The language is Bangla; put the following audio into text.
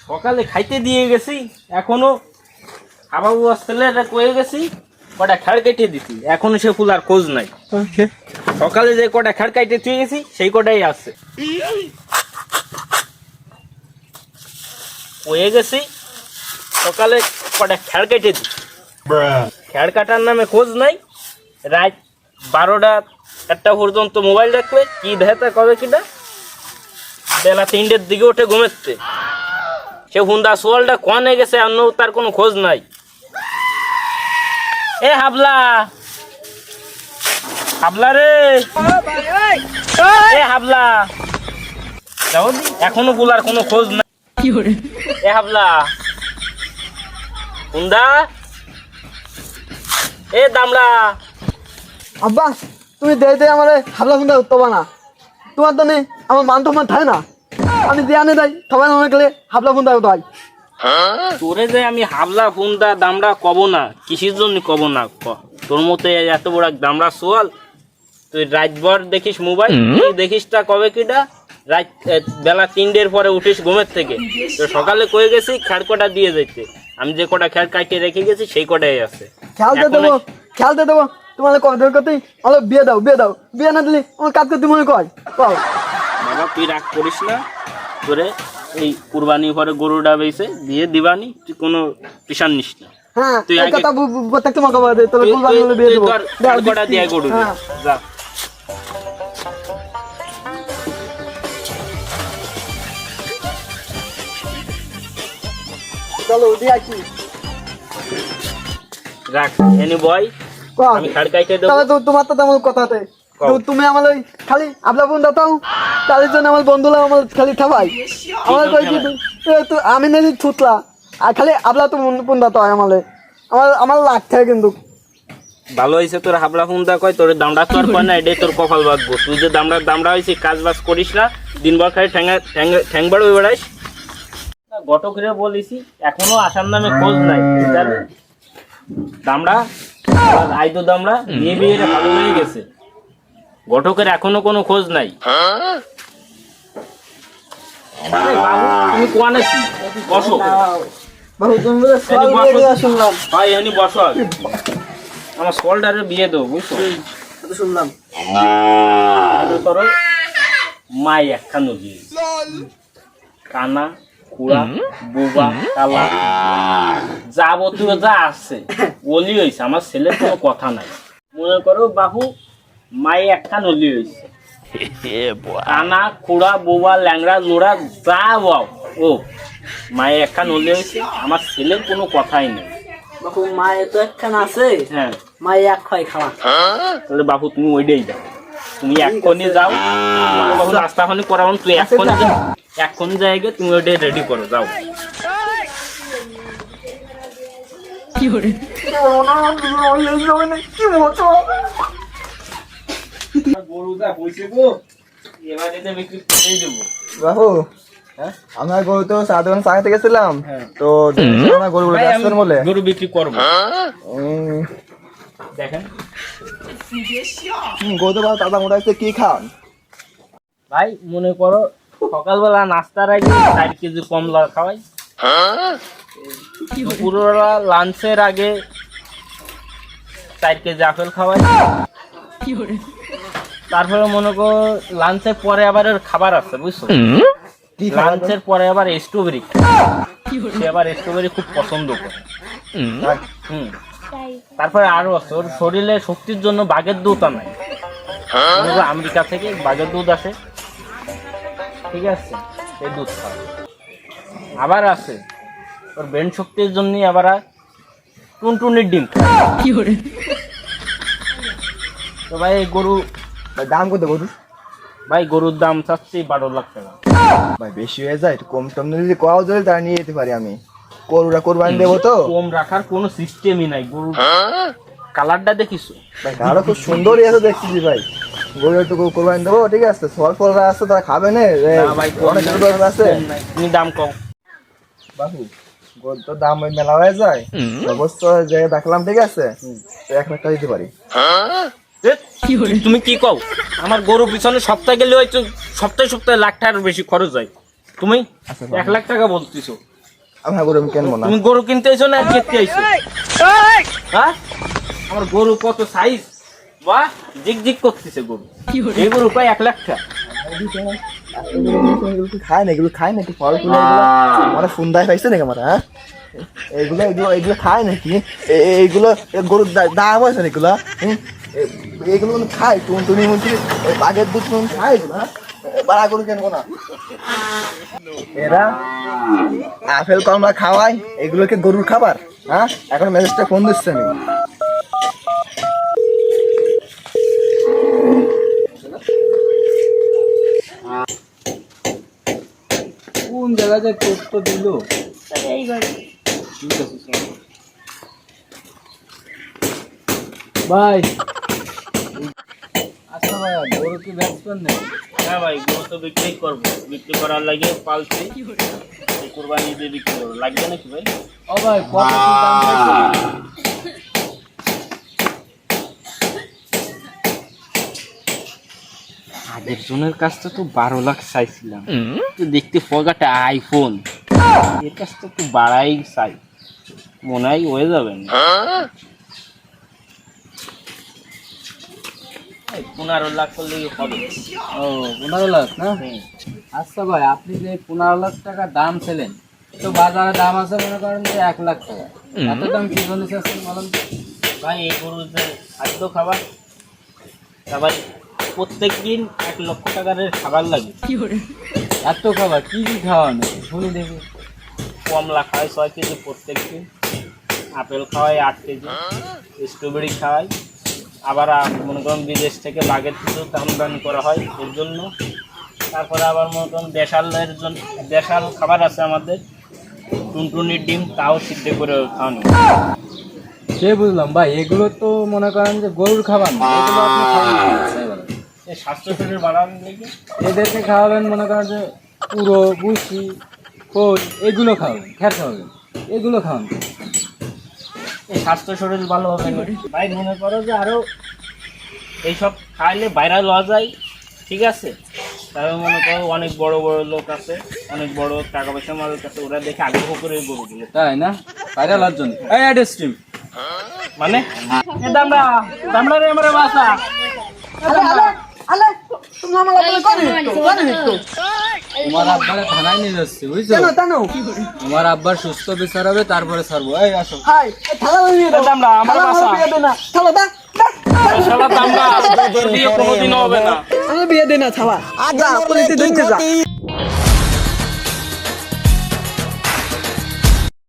সকালে খাইতে দিয়ে গেছি, এখনো হাবাবু আসলে এটা কয়ে গেছি কটা খাড় কেটে দিছি, এখনো সে ফুলার খোঁজ নাই। সকালে যে কটা খাড় কাইটে দিয়ে গেছি সেই কটাই আছে। কয়ে গেছি সকালে কটা খেড় কেটে দিছি, খেড় কাটার নামে খোঁজ নাই। রাত 12টা 1টা পর্যন্ত মোবাইল দেখবে, কি দেখে কবে কিটা বেলা 3টের দিকে ওঠে ঘুমেতে। সে হুন্দা সোয়ালটা কনে গেছে অন্য তার কোনো খোঁজ নাই। এ হাবলা, হাবলা রে, এ হাবলা, এখনো গুলার কোনো খোঁজ নাই। এ হাবলা, হুন্দা, এ দামড়া। আব্বা তুমি দে দে আমার হাবলা ফোনটা উঠবা না, তোমার তো নেই আমার মান তোমার থাকে না। আমি দিয়ে আনে যাই সবাই মনে গেলে হাবলা ফোনটা উঠাই। তোরে যে আমি হাবলা ফোনটা দামড়া কব না, কিসের জন্য কব না? তোর মতো এত বড় দামড়া সোয়াল, তুই রাতভর দেখিস মোবাইল, দেখিস তা কবে কিটা রাত বেলা 3টের পরে উঠিস ঘুমের থেকে। তো সকালে কয়ে গেছি খেড় কটা দিয়ে যেতে, আমি যে কটা খেড় কাটিয়ে রেখে গেছি সেই কটাই আছে। খেলতে দেবো, খেলতে দেবো, তোমার কথা কথাই আমার বিয়ে দাও, বিয়ে দাও, বিয়ে না দিলে আমার কাজ করতে মনে কয়। কও বাবা তুই রাগ করিস না, তোরে এই কুরবানি পরে গরুটা বেঁচে দিয়ে দিবানি, তুই কোনো পিছান নিস না। হ্যাঁ তুই এই কথা প্রত্যেকটা মা কবা দে, তবে কুরবানি হলে বিয়ে দেবো। খেড় কটা দিয়ে গরু দে, যা। চলো দিয়ে আসি। রাখ এনে বয়, আমি খেড় কাইতে দেবো। তাহলে তো তোমার তো তেমন কথাতে তুমি আমার ওই খালি আবলা ফোন দাও, তার জন্য আমার বন্ধুরা আমার খালি ঠাবাই আমার কই কি আমি নাকি ছুটলা আর খালি আবলা তো ফোন দাও হয় আমার আমার আমার লাগছে কিন্তু। ভালো হয়েছে তোর হাবলা ফোনটা কয়, তোর দামড়া তো আর কয় না, এটাই তোর কপাল বাঁধবো। তুই যে দামড়া হয়েছিস কাজ বাজ করিস না, দিনভর খালি ঠ্যাং বাড়ো বেড়াইস। গটকরে বলিছি এখনো আসার নামে খোঁজ নাই। দামড়া আইতো দামড়া বিয়ে বিয়ে ভালো হয়ে গেছে, গটকের এখনো কোনো খোঁজ নাই। তুমি কোয়ানে বসো, বাবু তুমি শুনলাম ভাই এখানে বসো, আমার সোল্ডারে বিয়ে দেবো বুঝছো। শুনলাম করো মাই একখান নদী, কানা কুড়া বোবা কালা যাবতীয় যা আছে ওলি হয়েছে। আমার ছেলের কোনো কথা নাই, মনে করো বাবু মাই একখান ওলি হয়েছে। কানা কুড়া বোবা ল্যাংড়া লোড়া যা বাও ও মাই একখান ওলি হয়েছে। আমার ছেলের কোনো কথাই নেই। বাবু মায়ের তো একখান আছে, হ্যাঁ মাই এক খাই খাওয়া। তাহলে বাবু তুমি ওইটাই যাও, তুমি এক্ষুনি যাও। বাবু নাস্তাখানি করাবো, তুই এক্ষুনি জায়গায় তুমি ওইটাই রেডি করো, যাও। কি করে গরু যা হয়েছে গো, এবার এটা বিক্রি করে দেবো। বাবু আমার গরু তো চা দোকান চা খেতে গেছিলাম, তো আমার গরুগুলো আসছেন বলে গরু বিক্রি করবো। দেখেন গরু তো দাদা মোটা হচ্ছে কি খান ভাই, মনে করো সকালবেলা নাস্তার আগে 4 কেজি কমলা খাওয়াই, দুপুরবেলা লাঞ্চের আগে 4 কেজি আপেল খাওয়াই, তারপরে মনে করো লাঞ্চের পরে আবার ওর খাবার আছে বুঝছো। লাঞ্চের পরে আবার স্ট্রবেরি, সে আবার স্ট্রবেরি খুব পছন্দ করে। তারপরে আরো আছে ওর শরীরে শক্তির জন্য বাঘের দুধ আনায়, আমেরিকা থেকে বাঘের দুধ আসে, ঠিক আছে, এই দুধ খাওয়া। আবার আছে ওর ব্রেন শক্তির জন্য আবার টুনটুনির ডিম। তো ভাই গরু দাম কত গরু? ভাই গরুর দাম চাচ্ছি 12 লাখ টাকা। ভাই বেশি হয়ে যায়, একটু কম টম যদি কোয়াও যায় তা নিয়ে যেতে পারি আমি। গরুটা কোরবানি দেবো তো, কম রাখার কোনো সিস্টেমই নাই। গরু কালারটা দেখিছো ভাই আরো খুব সুন্দরই আছে দেখছি ভাই। গরু একটু কোরবানি দেবো, ঠিক আছে, ফল ফলরা আছে তারা খাবে না ভাই, অনেক গরু আছে। তুমি দাম কম বাবু গরুর তো দাম ওই মেলা হয়ে যায়, অবশ্য যে দেখলাম, ঠিক আছে, 1 লাখ টাকা দিতে পারি। তুমি কি কও? আমার গরু পিছনে সপ্তাহে গেলে হয়তো সপ্তাহে লাখ টাকার বেশি খরচ হয়। তুমি আচ্ছা, 1 লাখ টাকা বলতেছো, আমার গরু আমি কিনবো না। তুমি গরু কিনতে আইছো না কিনতে আইছো? হ্যাঁ, আমার গরু কত সাইজ, বাহ জিগজিগ করতেছে গরু। এই গরু প্রায় 1 লাখ টাকা। এগুলো কি খায় না, এগুলো খায় নাকি ফল ফুল এগুলো? আমার ফোন দেয় পাইছে নাকি আমার? হ্যাঁ, এগুলো এগুলো এগুলো খায় নাকি? এইগুলো গরুর দাম আছে না এগুলো? এগুলো খায় তুমি বলছি বাঘের দুধ খায় এগুলো? বাড়া গরু কেনবো না। এরা আপেল কমলা খাওয়ায়, এগুলোকে গরুর খাবার? হ্যাঁ, এখন মেসেজটা ফোন দিচ্ছে আমি। কোন জায়গায় যে তথ্য দিল? এই বাড়ি ঠিক আছে চল। ভাই আচ্ছা ভাই, গরু কি বেচবেন না? হ্যাঁ ভাই, গরু তো বিক্রি করবো, বিক্রি করার লাগে পালছি, এই কুরবানি দিয়ে বিক্রি করবো, লাগবে নাকি ভাই? ও ভাই কত কি দাম চাইছে? আগের জনের কাছটা তো 12 লাখ চাইছিলাম, তো দেখতে ফগাটা আইফোন, এর কাছটা তো বাড়াই চাই, মনে হয় হয়ে যাবে না। 15 লাখ করলে হবে। ও 15 লাখ না? আচ্ছা ভাই, আপনি যে 15 লাখ টাকা দাম ছিলেন, তো বাজারে দাম আছে মনে করেন যে 1 লাখ টাকা, এত দাম কি জন্য চাচ্ছেন বলেন তো? ভাই এই গরুর যে খাদ্য খাবার, আবার প্রত্যেক দিন 1 লক্ষ টাকার খাবার লাগে। এত খাবার কি কি খাওয়ানো শুনি দেখি। কমলা খাওয়াই 6 কেজি প্রত্যেক দিন, আপেল খাওয়াই 8 কেজি, স্ট্রবেরি খাওয়াই, আবার মনে করেন বিদেশ থেকে বাঘের কিছু আমদানি করা হয় এর জন্য। তারপরে আবার মনে করেন দেশালের জন্য দেশাল খাবার আছে আমাদের, টুনটুনির ডিম, তাও সিদ্ধ করে খাওয়ানো। সে বুঝলাম ভাই, এগুলো তো মনে করেন যে গরুর খাবার না, এগুলো আপনি খাওয়ান না, তাই বলেন? এই স্বাস্থ্য শরীর বাড়ানোর লেগে এদেরকে খাওয়াবেন মনে করেন যে পুরো বুসি খোল এগুলো খাওয়াবেন, খ্যার খাওয়াবেন, এগুলো খাওয়ান। এই স্বাস্থ্য শরীর ভালো হবে না ভাই, মনে করো যে আরো এইসব খাইলে ভাইরাল হওয়া যায়, ঠিক আছে? তারপরে মনে করো অনেক বড় বড় লোক আছে, অনেক বড় টাকা পয়সা মালিক আছে, ওরা দেখে আগ্রহ করে গরুগুলো, তাই না? ভাইরাল হওয়ার জন্য এই অ্যাড স্ট্রিম মানে দামড়া দামড়া রে আমার বাসা। তোমার আব্বারে থানায় নিয়ে যাচ্ছে বুঝছো? তোমার আব্বার সুস্থ বিচার হবে, তারপরে ছাড়বো। এই আসো। দামড়া আমার বাসা, শালা দামড়া তোর বিয়ে কোনোদিনও হবে না। বিয়ে দে না ছাওয়া, পুলিশে ধরতে যা।